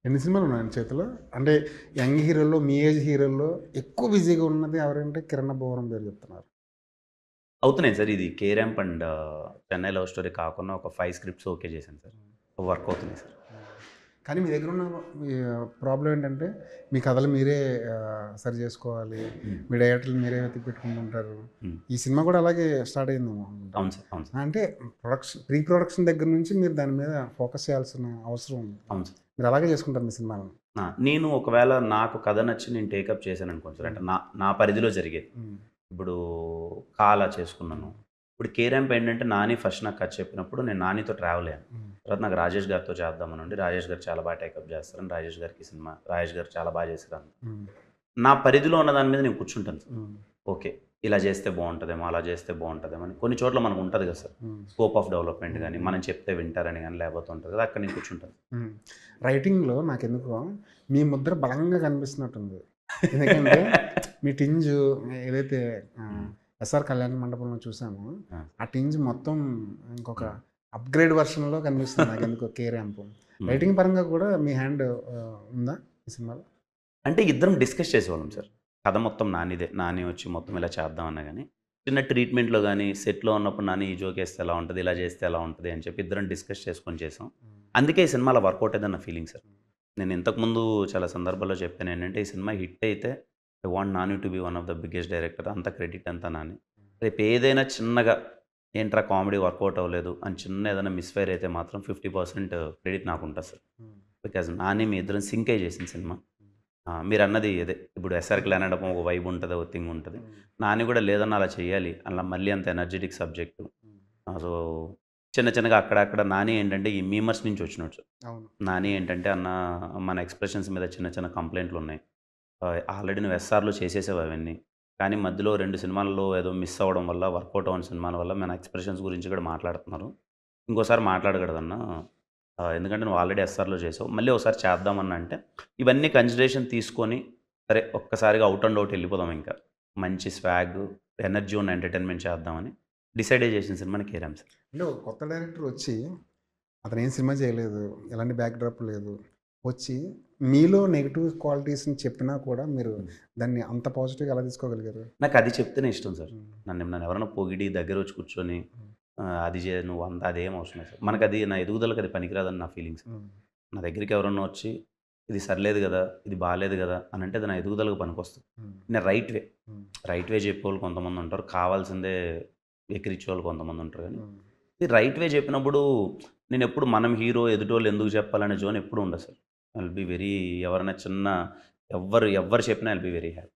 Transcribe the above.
ఎన్ని సినిమాలున్నాయండి చేతిలో? అంటే యంగ్ హీరోల్లో, మీ ఏజ్ హీరోల్లో ఎక్కువ బిజీగా ఉన్నది ఎవరంటే 'కిరణ్ అబ్బవరం' పేరు చెప్తున్నారు. అవుతున్నాయి సార్. ఇది 'K ramp' and 'Chennai love story' కాకుండా ఒక 5 స్క్రిప్ట్స్ ఓకే చేశాను సార్. వర్క్ అవుతున్నాయి సార్. కానీ మీ దగ్గరున్న ఈ ప్రాబ్లమ్ ఏంటంటే, మీ కథలు మీరే సరి చేసుకోవాలి. హ్మ్. మీ డైరెక్టర్లు మీరే వెతికి పెట్టుకుంటుంటారు. హ్మ్. ఈ సినిమా కూడా అలాగే స్టార్ట్ అయిందేమో అనుకుంటా. అవును సార్. అవును సార్. అంటే ప్రీ ప్రొడక్షన్ దగ్గర నుంచి మీరు దాని మీద ఫోకస్ చేయాల్సిన అవసరం ఉంది. అవును సార్. మీరు అలాగే చేసుకుంటారు మీ సినిమాలను. నేను ఒకవేళ నాకు కథ నచ్చి నేను టేకప్ చేశాననుకోండి సార్. అంటే నా నా పరిధిలో జరిగేది. హ్మ్. ఇప్పుడు 'కాలా' చేసుకున్నాను. ఇప్పుడు 'కే ర్యాంప్' ఏంటంటే నాని ఫస్ట్ నాకు కథ చెప్పినప్పుడు నేను నానితో ట్రావెల్ అయ్యాను. హ్మ్. తర్వాత నాకు రాజేష్ గారితో చేద్దామనుండి రాజేష్ గారు చాలా బాగా టేకప్ చేస్తారని రాజేష్ గారికి సినిమా రాజేష్ గారు చాలా బాగా చేశారు. హ్మ్. నా పరిధిలో ఉన్న దాని మీద నేను కూర్చుంటాను సార్. హ్మ్. ఓకే. ఇలా చేస్తే బావుంటదేమో, అలా చేస్తే బావుంటదేమో అని కొన్ని చోట్ల మనకు ఉంటది కదా సార్. హ్మ్. స్కోప్ ఆఫ్ డెవలప్‌మెంట్ గాని, మనం చెప్తే వింటారని గాని లేకపోతే ఉంటది కదా! అక్కడ నేను కూర్చుంటాను. హ్మ్. రైటింగ్‌లో నాకెందుకో మీ ముద్ర బలంగా కనిపిస్తున్నట్టుంది. ఎందుకంటే మీ టింజు ఏదైతే హ్మ్. ఎస్ఆర్ కళ్యాణ మండపంలో చూసామో, ఆ! ఆ టింజ్ మొత్తం ఇంకొక హ్మ్. అప్‌గ్రేడ్ వెర్షన్‌లో కనిపిస్తుంది నాకెందుకో 'కే ర్యాంప్'. హ్మ్. రైటింగ్ పరంగా కూడా మీ హ్యాండ్ ఉందా ఈ సినిమాలో? అంటే ఇద్దరం డిస్కస్ చేసేవాళ్ళం సార్. కథ మొత్తం నానిదే. నాని వచ్చి మొత్తం ఇలా చేద్దాం అన్నా గాని, చిన్న ట్రీట్‌మెంట్‌లో గాని, సెట్‌లో ఉన్నప్పుడు నాని ఈ జోకేస్తే ఎలా ఉంటది, ఇలా చేస్తే ఎలా ఉంటది అని చెప్పి ఇద్దరం డిస్కస్ చేసుకొని చేసాం. హ్మ్. అందుకే ఈ సినిమా అలా వర్కౌట్ అయిందని నా ఫీలింగ్ సార్. నేను ఇంతకుముందు చాలా సందర్భాల్లో చెప్పానేంటంటే, ఈ సినిమా హిట్ అయితే I want Nani to be one of the biggest director. అంత క్రెడిట్ అంతా నాని. రేపు ఏదైనా చిన్నగా ఏంట్రా కామెడీ వర్కౌట్ అవ్వలేదు అని చిన్న ఏదైనా మిస్‌ఫైర్ అయితే మాత్రం 50% క్రెడిట్ నాకుంటది సార్. హ్మ్. బికాజ్ నాని మీ ఇద్దరం సింక్ అయ్యి చేసిన సినిమా. మీరన్నది ఇదే. ఇప్పుడు 'ఎస్ఆర్ కళ్యాణమండపం' ఒక వైబ్ ఉంటది. ఒక థింగ్ ఉంటది. హ్మ్. నాని కూడా లేదన్నా అలా చేయాలి. అలా మళ్ళీ అంత ఎనర్జిటిక్ సబ్జెక్టు. హ్మ్. సో, చిన్న చిన్నగా అక్కడక్కడ నాని ఏంటంటే ఈ మీమర్స్ నుంచి వచ్చినోడు సార్. అవును. నాని ఏంటంటే అన్న మన ఎక్స్‌ప్రెషన్స్ మీద చిన్న చిన్న కంప్లెయింట్లున్నాయి. ఆల్రెడీ నువ్వు ఎస్ఆర్‌లో చేసేసావు అవన్నీ. కానీ మధ్యలో 2 సినిమాల్లో ఏదో మిస్ అవ్వడం వల్ల, వర్కౌట్ అవ్వని సినిమాల వల్ల మన ఎక్స్‌ప్రెషన్స్ గురించి కూడా మాట్లాడుతున్నారు. ఇంకోసారి మాట్లాడకూడదన్నా. ఎందుకంటే నువ్వు ఆల్రెడీ ఎస్ఆర్‌లో చేసావు. మళ్ళీ ఒకసారి చేద్దామన్నా అంటే, ఇవన్నీ కన్సిడరేషన్ తీసుకొని, సరే ఒక్కసారిగా ఔట్ అండ్ ఔట్ ఎళ్ళిపోదాం ఇంకా. మంచి స్వాగ్, ఎనర్జీ ఉన్న ఎంటర్‌టైన్‌మెంట్ చేద్దామని డిసైడే చేసిన సినిమానే 'కే ర్యాంప్' సార్. అంటే ఒక కొత్త డైరెక్టర్ వచ్చి అతనేం సినిమా చేయలేదు. ఎలాంటి బ్యాక్‌డ్రాప్ లేదు. వచ్చి మీలో నెగెటివ్ క్వాలిటీస్‌ని చెప్పినా కూడా మీరు హ్మ్. దాన్ని అంత పాజిటివ్‌గా ఎలా తీసుకోగలిగారు? నాకది చెప్తేనే ఇష్టం సార్. హ్మ్. నన్నెవరైనా పొగిడి దగ్గరొచ్చి కూర్చొని హ్మ్. అది జే నువ్వు అంత అదేం అవసరం లేదు సార్. మనకది నా ఎదుగుదలకి అది పనికిరాదని నా ఫీలింగ్ సార్. హ్మ్. నా దగ్గరికి ఎవరన్నా వచ్చి ఇది సరిలేదు గదా! ఇది బాలేదు గదా! అనంటే అది నా ఎదుగుదలకు పనికొస్తది. హ్మ్. నేను రైట్ వే. హ్మ్. రైట్ వే చెప్పేవాళ్ళు కొంతమందుంటారు. కావాల్సిందే ఎక్కిరిచ్చేవాళ్ళు కొంతమందుంటారు గానీ, హ్మ్. ఈ రైట్ వే చెప్పినప్పుడు నేనెప్పుడు మనం హీరో ఎదుటోళ్ళు ఎందుకు చెప్పాలనే జోన్ ఎప్పుడూ ఉండదు sir. I will be very ఎవరైనా చిన్న ఎవ్వరు చెప్పినా I will be very happy.